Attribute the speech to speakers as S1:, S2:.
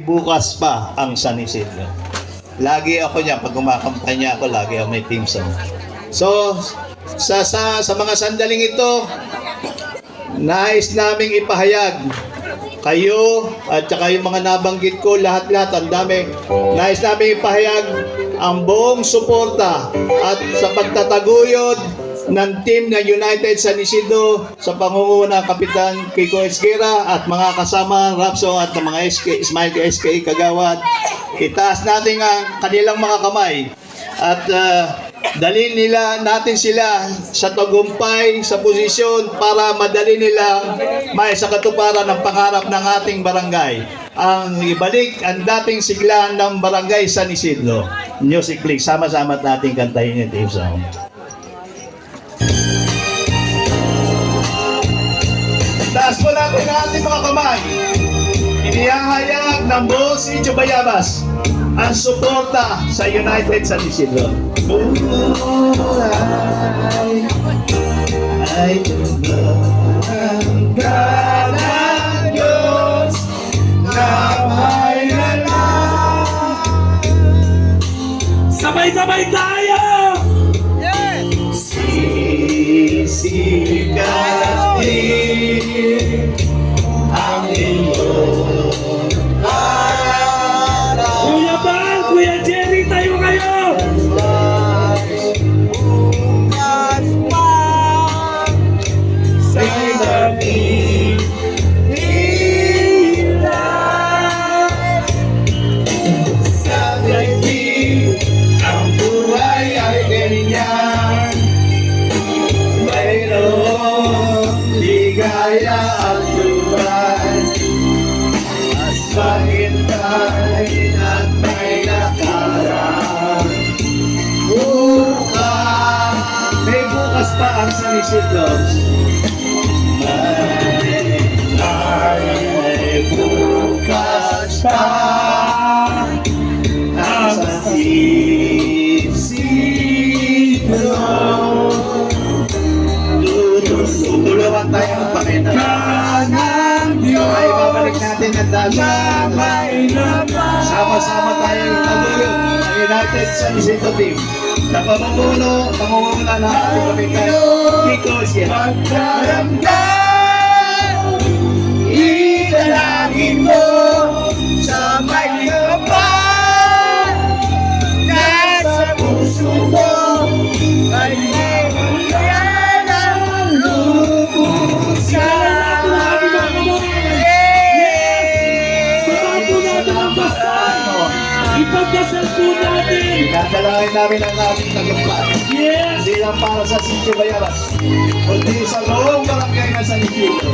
S1: bukas pa ang San Isidro. Lagi ako niya, pag kumakampanya ako, lagi ako may team song. So, sa mga sandaling ito, nais naming ipahayag kayo at saka yung mga nabanggit ko, lahat-lahat, ang dami. Nais namin ipahayag ang buong suporta at sa pagtataguyod ng team ng United San Isidro sa pangunguna ng Kapitan Kiko Esguera at mga kasama Rapso at mga Smile SK Kagawad. Itaas natin ang kanilang mga kamay at dalhin natin sila sa tagumpay, sa posisyon para madali nilang may sa katuparan ng pangarap ng ating barangay. Ang ibalik ang dating siglahan ng barangay San Isidro. Music click, sama-sama natin kantahin yung team song. Taas po natin ang ating mga kamay. Inihahayag ng buong Sitio Bayabas ang suporta sa United San Isidro. Ay tumang ka ng Diyos na may nalang.
S2: Sabay-sabay tayo!
S1: Sisikatin ang iyong araw.
S2: Kuya Bal, Kuya Jerry, tayo kayo!
S1: Sa ilalim ilan sa daigdig ang buhay ay ganyan. Mayroong ligaya at lubay, maghintay at may nakaraan. Bukas, may bukas pa ang San Isidro. May bukas pa ang San Isidro. Tutulungan tayo ng Panginoon. Ay, babalik natin ang dami. Sama-sama tayo itaguyod ang United San Isidro team. Sa pangunguna ng ating kapitan, Kiko Esguera. Pagkaramdam, italangin mo sa may kapal. Nasa puso mo ay meron ang lubos ka.
S2: Ipagdasal po natin!
S1: Dadalangin namin ang ating tagumpay.
S2: Yes!
S1: Hindi lang para sa Sitio Bayabas, kundi sa buong barangay na San Isidro.